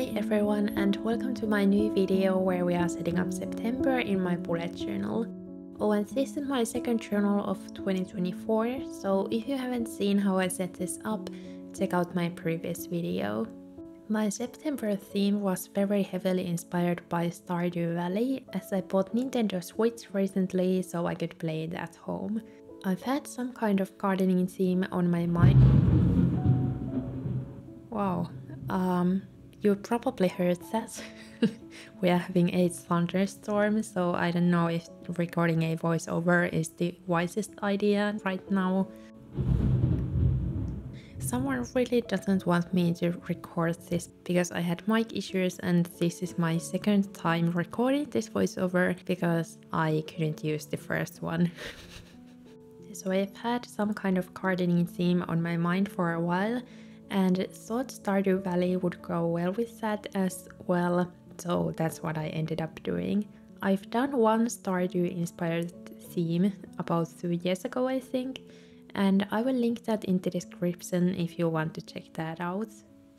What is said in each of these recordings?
Hi everyone, and welcome to my new video where we are setting up September in my bullet journal. Oh, and this is my second journal of 2024, so if you haven't seen how I set this up, check out my previous video. My September theme was very heavily inspired by Stardew Valley, as I bought Nintendo Switch recently so I could play it at home. I've had some kind of gardening theme on my mind. Wow. You probably heard that. We are having a thunderstorm, so I don't know if recording a voiceover is the wisest idea right now. Someone really doesn't want me to record this because I had mic issues, and this is my second time recording this voiceover because I couldn't use the first one. So I've had some kind of gardening theme on my mind for a while, and thought Stardew Valley would go well with that as well, so that's what I ended up doing. I've done one Stardew inspired theme about 2 years ago, I think, and I will link that in the description if you want to check that out.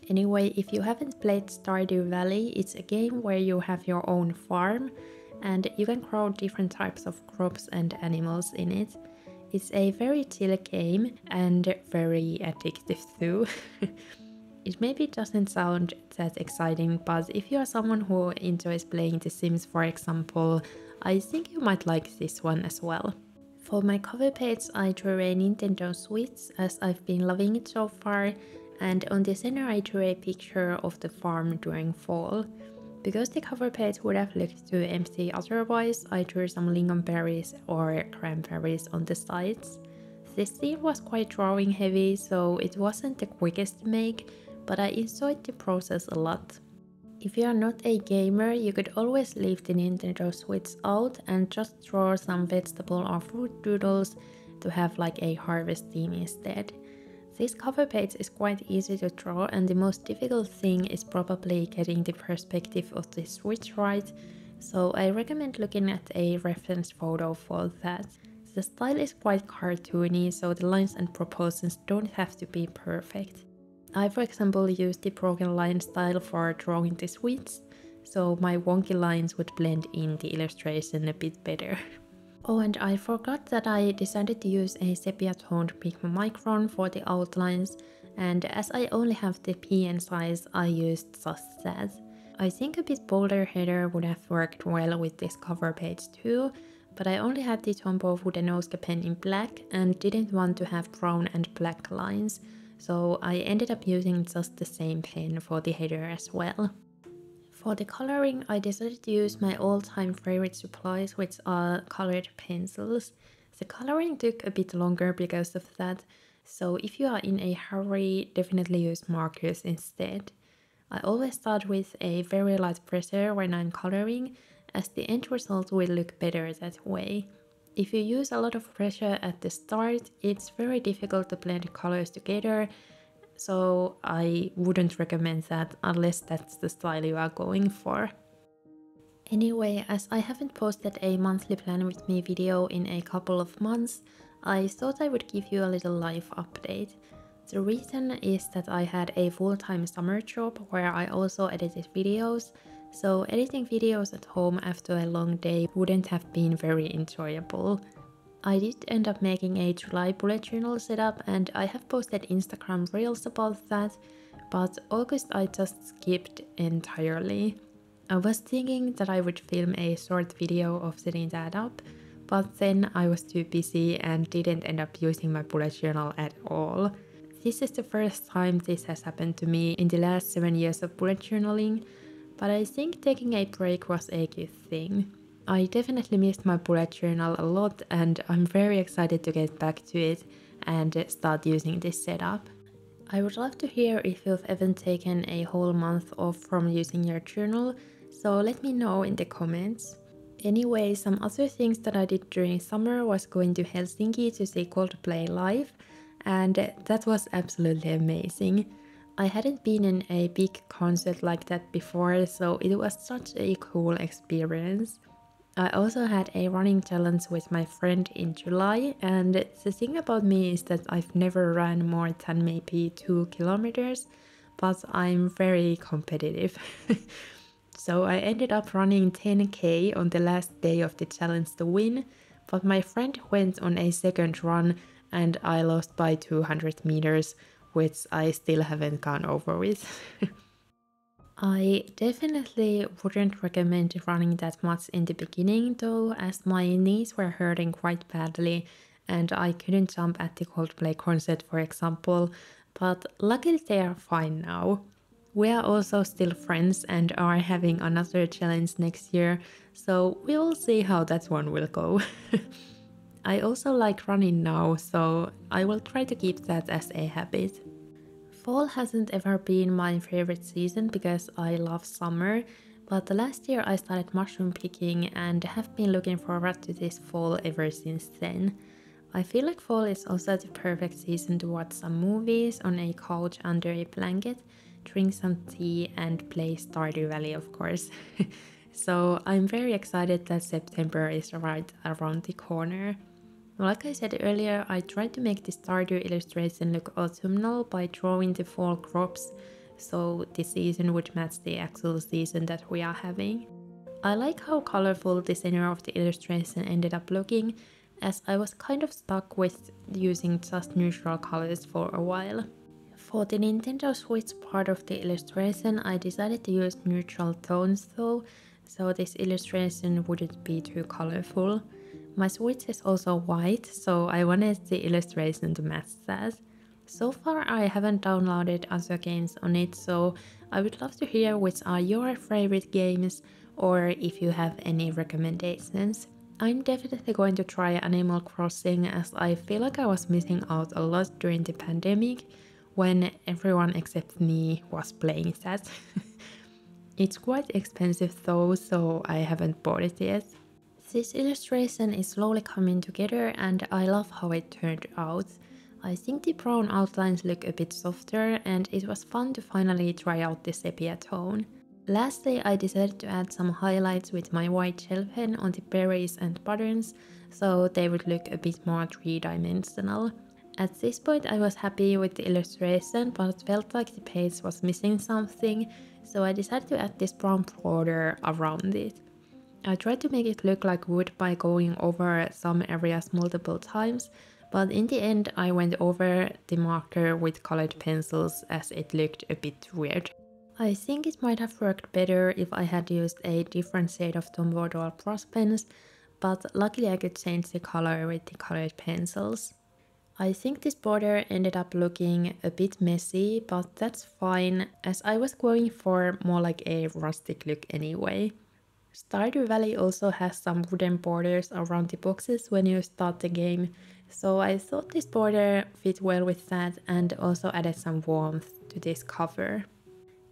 Anyway, if you haven't played Stardew Valley, it's a game where you have your own farm and you can grow different types of crops and animals in it. It's a very chill game and very addictive too. It maybe doesn't sound that exciting, but if you are someone who enjoys playing The Sims, for example, I think you might like this one as well. For my cover page I drew a Nintendo Switch as I've been loving it so far, and on the center I drew a picture of the farm during fall. Because the cover page would have looked too empty otherwise, I drew some lingonberries or cranberries on the sides. This theme was quite drawing heavy, so it wasn't the quickest to make, but I enjoyed the process a lot. If you are not a gamer, you could always leave the Nintendo Switch out and just draw some vegetable or fruit doodles to have like a harvest theme instead. This cover page is quite easy to draw, and the most difficult thing is probably getting the perspective of the Switch right, so I recommend looking at a reference photo for that. The style is quite cartoony, so the lines and proportions don't have to be perfect. I, for example, used the broken line style for drawing the Switch, so my wonky lines would blend in the illustration a bit better. Oh, and I forgot that I decided to use a sepia-toned Pigma Micron for the outlines, and as I only have the PN size, I used just that. I think a bit bolder header would have worked well with this cover page too, but I only had the Tombow wooden Oscar pen in black and didn't want to have brown and black lines, so I ended up using just the same pen for the header as well. For the coloring, I decided to use my all-time favorite supplies, which are colored pencils. The coloring took a bit longer because of that, so if you are in a hurry, definitely use markers instead. I always start with a very light pressure when I'm coloring, as the end result will look better that way. If you use a lot of pressure at the start, it's very difficult to blend colors together, so I wouldn't recommend that unless that's the style you are going for. Anyway, as I haven't posted a monthly plan with me video in a couple of months, I thought I would give you a little life update. The reason is that I had a full-time summer job where I also edited videos, so editing videos at home after a long day wouldn't have been very enjoyable. I did end up making a July bullet journal setup, and I have posted Instagram reels about that, but August I just skipped entirely. I was thinking that I would film a short video of setting that up, but then I was too busy and didn't end up using my bullet journal at all. This is the first time this has happened to me in the last 7 years of bullet journaling, but I think taking a break was a good thing. I definitely missed my bullet journal a lot, and I'm very excited to get back to it and start using this setup. I would love to hear if you've ever taken a whole month off from using your journal, so let me know in the comments. Anyway, some other things that I did during summer was going to Helsinki to see Coldplay live, and that was absolutely amazing. I hadn't been in a big concert like that before, so it was such a cool experience. I also had a running challenge with my friend in July, and the thing about me is that I've never run more than maybe 2 kilometers, but I'm very competitive. So I ended up running 10k on the last day of the challenge to win, but my friend went on a second run and I lost by 200 meters, which I still haven't gone over with. I definitely wouldn't recommend running that much in the beginning though, as my knees were hurting quite badly and I couldn't jump at the Coldplay concert, for example, but luckily they are fine now. We are also still friends and are having another challenge next year, so we will see how that one will go. I also like running now, so I will try to keep that as a habit. Fall hasn't ever been my favorite season because I love summer, but last year I started mushroom picking and have been looking forward to this fall ever since then. I feel like fall is also the perfect season to watch some movies on a couch under a blanket, drink some tea and play Stardew Valley, of course. So I'm very excited that September is right around the corner. Like I said earlier, I tried to make the Stardew illustration look autumnal by drawing the fall crops, so the season would match the actual season that we are having. I like how colorful the center of the illustration ended up looking, as I was kind of stuck with using just neutral colors for a while. For the Nintendo Switch part of the illustration, I decided to use neutral tones though, so this illustration wouldn't be too colorful. My Switch is also white, so I wanted the illustration to match that. So far I haven't downloaded other games on it, so I would love to hear which are your favorite games or if you have any recommendations. I'm definitely going to try Animal Crossing as I feel like I was missing out a lot during the pandemic when everyone except me was playing that. It's quite expensive though, so I haven't bought it yet. This illustration is slowly coming together and I love how it turned out. I think the brown outlines look a bit softer and it was fun to finally try out the sepia tone. Lastly, I decided to add some highlights with my white gel pen on the berries and buttons, so they would look a bit more three-dimensional. At this point I was happy with the illustration, but felt like the page was missing something, so I decided to add this brown border around it. I tried to make it look like wood by going over some areas multiple times, but in the end I went over the marker with colored pencils as it looked a bit weird. I think it might have worked better if I had used a different shade of Tombow Doll brush pens, but luckily I could change the color with the colored pencils. I think this border ended up looking a bit messy, but that's fine as I was going for more like a rustic look anyway. Stardew Valley also has some wooden borders around the boxes when you start the game, so I thought this border fit well with that and also added some warmth to this cover.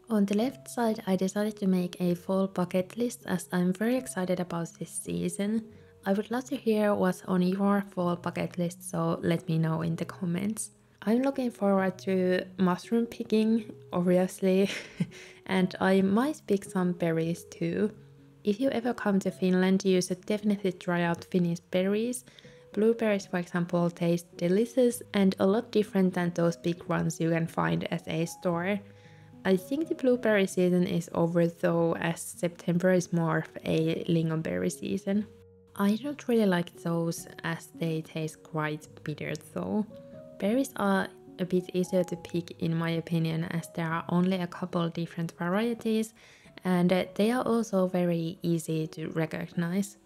On the left side I decided to make a fall bucket list as I'm very excited about this season. I would love to hear what's on your fall bucket list, so let me know in the comments. I'm looking forward to mushroom picking, obviously, and I might pick some berries too. If you ever come to Finland, you should definitely try out Finnish berries. Blueberries, for example, taste delicious and a lot different than those big ones you can find at a store. I think the blueberry season is over though, as September is more of a lingonberry season. I don't really like those as they taste quite bitter though. Berries are a bit easier to pick in my opinion as there are only a couple different varieties and they are also very easy to recognize.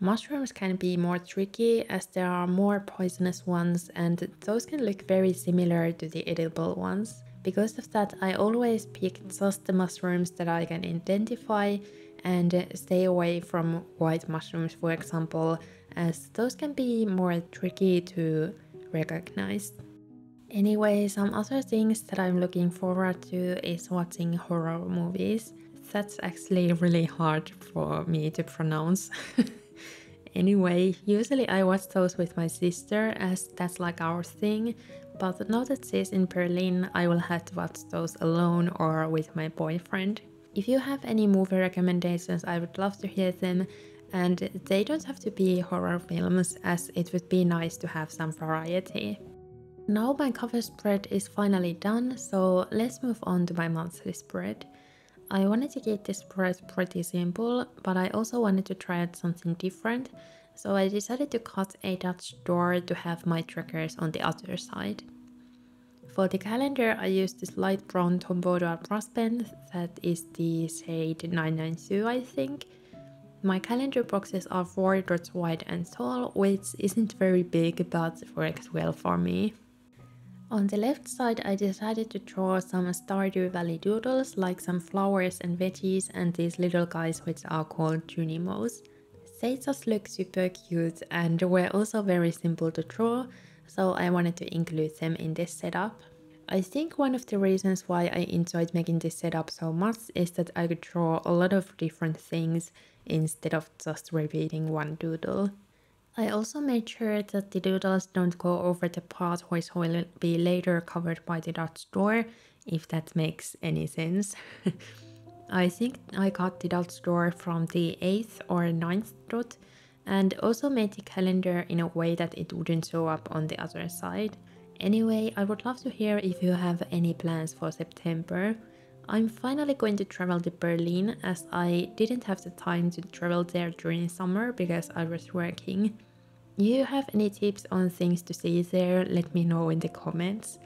Mushrooms can be more tricky as there are more poisonous ones and those can look very similar to the edible ones. Because of that I always pick just the mushrooms that I can identify and stay away from white mushrooms, for example, as those can be more tricky to recognize. Anyway, some other things that I'm looking forward to is watching horror movies. That's actually really hard for me to pronounce. Anyway, usually I watch those with my sister as that's like our thing, but now that she's in Berlin, I will have to watch those alone or with my boyfriend. If you have any movie recommendations, I would love to hear them, and they don't have to be horror films as it would be nice to have some variety. Now my cover spread is finally done, so let's move on to my monthly spread. I wanted to keep this spread pretty simple, but I also wanted to try out something different, so I decided to cut a Dutch door to have my trackers on the other side. For the calendar, I used this light brown Tom Boudouin brush pen that is the shade 992, I think. My calendar boxes are 4 dots wide and tall, which isn't very big but works well for me. On the left side, I decided to draw some Stardew Valley doodles, like some flowers and veggies and these little guys which are called Junimos. They just look super cute and were also very simple to draw, so I wanted to include them in this setup. I think one of the reasons why I enjoyed making this setup so much is that I could draw a lot of different things instead of just repeating one doodle. I also made sure that the doodles don't go over the part which will be later covered by the Dutch door, if that makes any sense. I think I got the Dutch door from the 8th or 9th dot, and also made the calendar in a way that it wouldn't show up on the other side. Anyway, I would love to hear if you have any plans for September. I'm finally going to travel to Berlin as I didn't have the time to travel there during summer because I was working. If you have any tips on things to see there, let me know in the comments.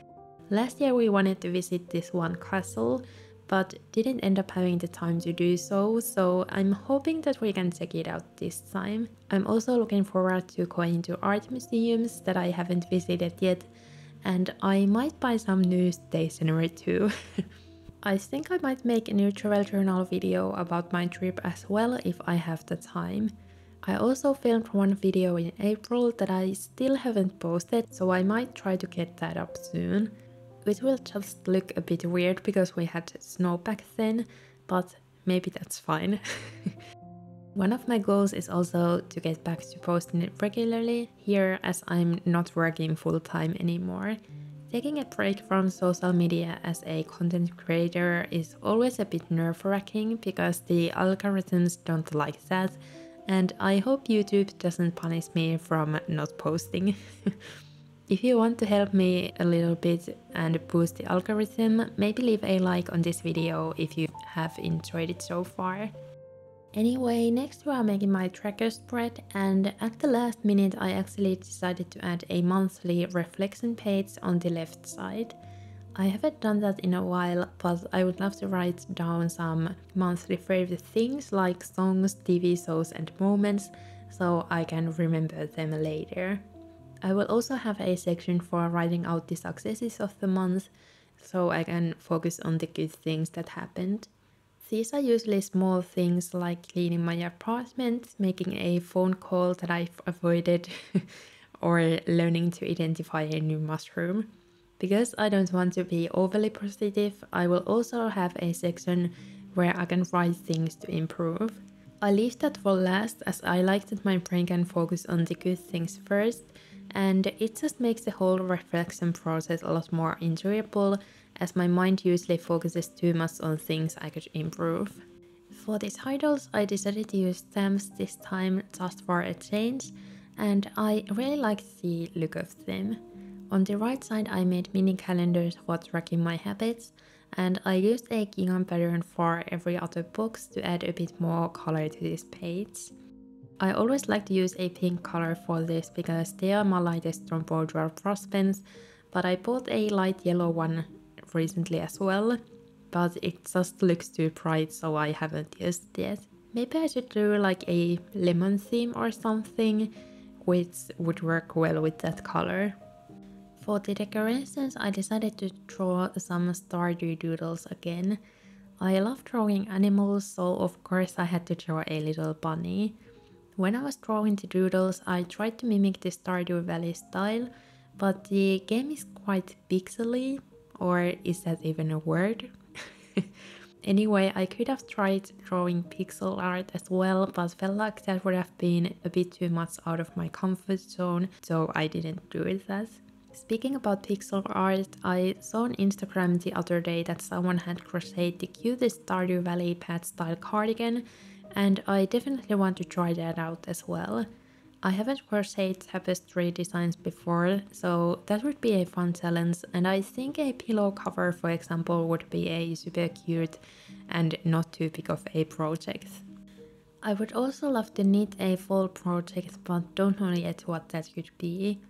Last year we wanted to visit this one castle, but didn't end up having the time to do so, so I'm hoping that we can check it out this time. I'm also looking forward to going to art museums that I haven't visited yet, and I might buy some new stationery too. I think I might make a new travel journal video about my trip as well if I have the time. I also filmed one video in April that I still haven't posted, so I might try to get that up soon. It will just look a bit weird because we had snow back then, but maybe that's fine. One of my goals is also to get back to posting it regularly here as I'm not working full time anymore. Taking a break from social media as a content creator is always a bit nerve-wracking because the algorithms don't like that, and I hope YouTube doesn't punish me from not posting. If you want to help me a little bit and boost the algorithm, maybe leave a like on this video if you have enjoyed it so far. Anyway, next we are making my tracker spread, and at the last minute I actually decided to add a monthly reflection page on the left side. I haven't done that in a while, but I would love to write down some monthly favorite things like songs, TV shows and moments, so I can remember them later. I will also have a section for writing out the successes of the month, so I can focus on the good things that happened. These are usually small things like cleaning my apartment, making a phone call that I've avoided, or learning to identify a new mushroom. Because I don't want to be overly positive, I will also have a section where I can write things to improve. I leave that for last as I like that my brain can focus on the good things first, and it just makes the whole reflection process a lot more enjoyable as my mind usually focuses too much on things I could improve. For the titles, I decided to use stamps this time just for a change, and I really liked the look of them. On the right side I made mini calendars for tracking my habits, and I used a gingham pattern for every other box to add a bit more color to this page. I always like to use a pink color for this because they are my lightest Tom Boudouin brush pens, but I bought a light yellow one recently as well, but it just looks too bright so I haven't used it yet. Maybe I should do like a lemon theme or something, which would work well with that color. For the decorations I decided to draw some Stardew doodles again. I love drawing animals, so of course I had to draw a little bunny. When I was drawing the doodles, I tried to mimic the Stardew Valley style, but the game is quite pixely, or is that even a word? Anyway, I could have tried drawing pixel art as well, but felt like that would have been a bit too much out of my comfort zone, so I didn't do that. Speaking about pixel art, I saw on Instagram the other day that someone had crocheted the cutest Stardew Valley pet style cardigan, and I definitely want to try that out as well. I haven't crocheted tapestry designs before, so that would be a fun challenge, and I think a pillow cover, for example, would be a super cute and not too big of a project. I would also love to knit a fall project, but don't know yet what that could be.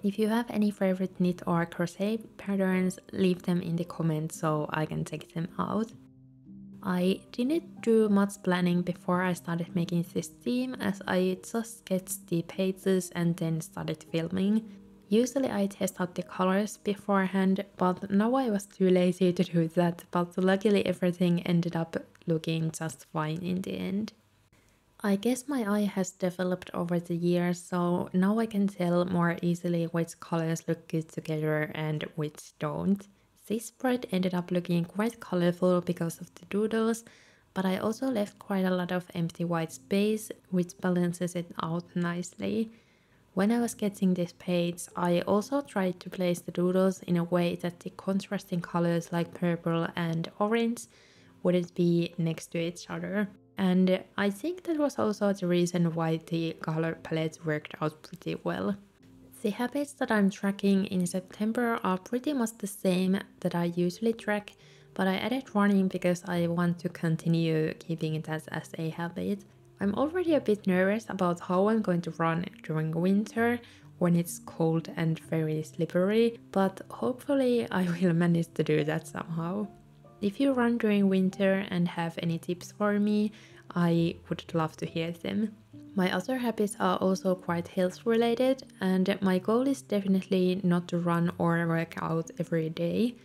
If you have any favorite knit or crochet patterns, leave them in the comments so I can check them out. I didn't do much planning before I started making this theme, as I just sketched the pages and then started filming. Usually I test out the colors beforehand, but now I was too lazy to do that, but luckily everything ended up looking just fine in the end. I guess my eye has developed over the years, so now I can tell more easily which colors look good together and which don't. This spread ended up looking quite colorful because of the doodles, but I also left quite a lot of empty white space, which balances it out nicely. When I was sketching this page, I also tried to place the doodles in a way that the contrasting colors like purple and orange wouldn't be next to each other. And I think that was also the reason why the color palette worked out pretty well. The habits that I'm tracking in September are pretty much the same that I usually track, but I added running because I want to continue keeping it as a habit. I'm already a bit nervous about how I'm going to run during winter when it's cold and very slippery, but hopefully I will manage to do that somehow. If you run during winter and have any tips for me, I would love to hear them. My other habits are also quite health related, and my goal is definitely not to run or work out every day.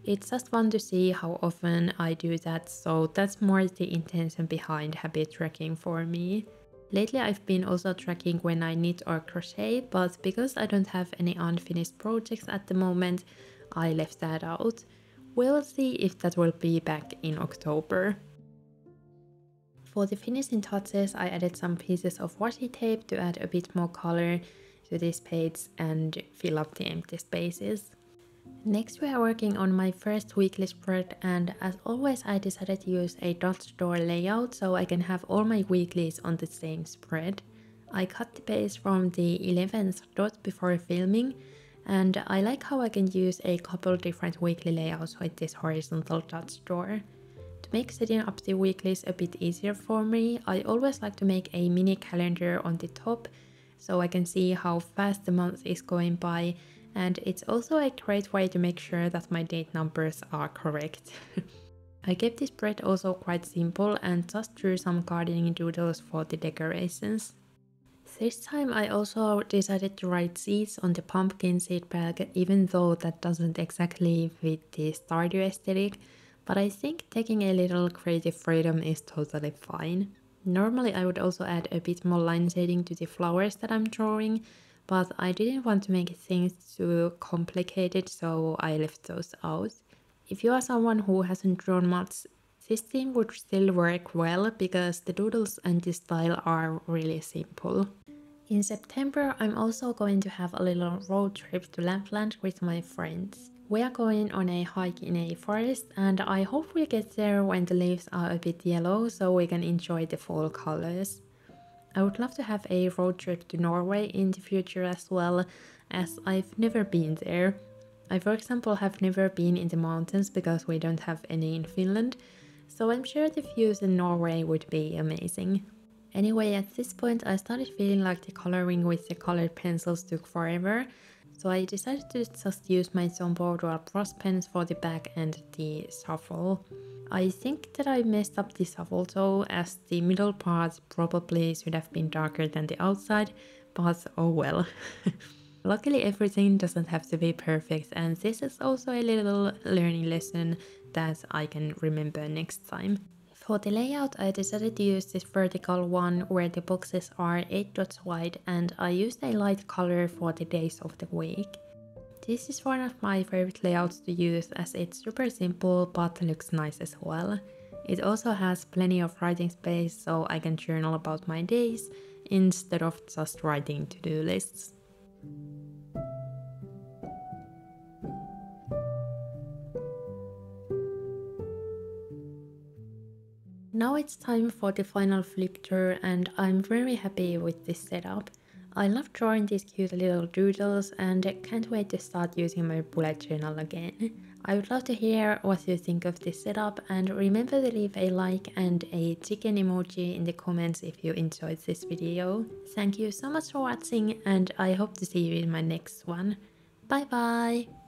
It's just fun to see how often I do that, so that's more the intention behind habit tracking for me. Lately I've been also tracking when I knit or crochet, but because I don't have any unfinished projects at the moment, I left that out. We'll see if that will be back in October. For the finishing touches, I added some pieces of washi tape to add a bit more color to this page and fill up the empty spaces. Next we are working on my first weekly spread, and as always I decided to use a dot door layout so I can have all my weeklies on the same spread. I cut the base from the 11th dot before filming, and I like how I can use a couple different weekly layouts with this horizontal dot door. To make setting up the weeklies a bit easier for me, I always like to make a mini calendar on the top so I can see how fast the month is going by, and it's also a great way to make sure that my date numbers are correct. I kept this spread also quite simple and just drew some gardening doodles for the decorations. This time I also decided to write seeds on the pumpkin seed bag, even though that doesn't exactly fit the Stardew aesthetic, but I think taking a little creative freedom is totally fine. Normally I would also add a bit more line shading to the flowers that I'm drawing, but I didn't want to make things too complicated, so I left those out. If you are someone who hasn't drawn much, this theme would still work well because the doodles and the style are really simple. In September, I'm also going to have a little road trip to Lapland with my friends. We are going on a hike in a forest, and I hope we get there when the leaves are a bit yellow so we can enjoy the fall colors. I would love to have a road trip to Norway in the future as well, as I've never been there. I, for example, have never been in the mountains because we don't have any in Finland, so I'm sure the views in Norway would be amazing. Anyway, at this point I started feeling like the coloring with the colored pencils took forever, so I decided to just use my Tombow dual brush pens for the back and the shuffle. I think that I messed up the shuffle though, as the middle part probably should have been darker than the outside, but oh well. Luckily everything doesn't have to be perfect, and this is also a little learning lesson that I can remember next time. For the layout I decided to use this vertical one where the boxes are 8 dots wide, and I used a light color for the days of the week. This is one of my favorite layouts to use as it's super simple but looks nice as well. It also has plenty of writing space so I can journal about my days instead of just writing to-do lists. Now it's time for the final flip tour, and I'm very happy with this setup. I love drawing these cute little doodles and can't wait to start using my bullet journal again. I would love to hear what you think of this setup, and remember to leave a like and a chicken emoji in the comments if you enjoyed this video. Thank you so much for watching, and I hope to see you in my next one. Bye bye!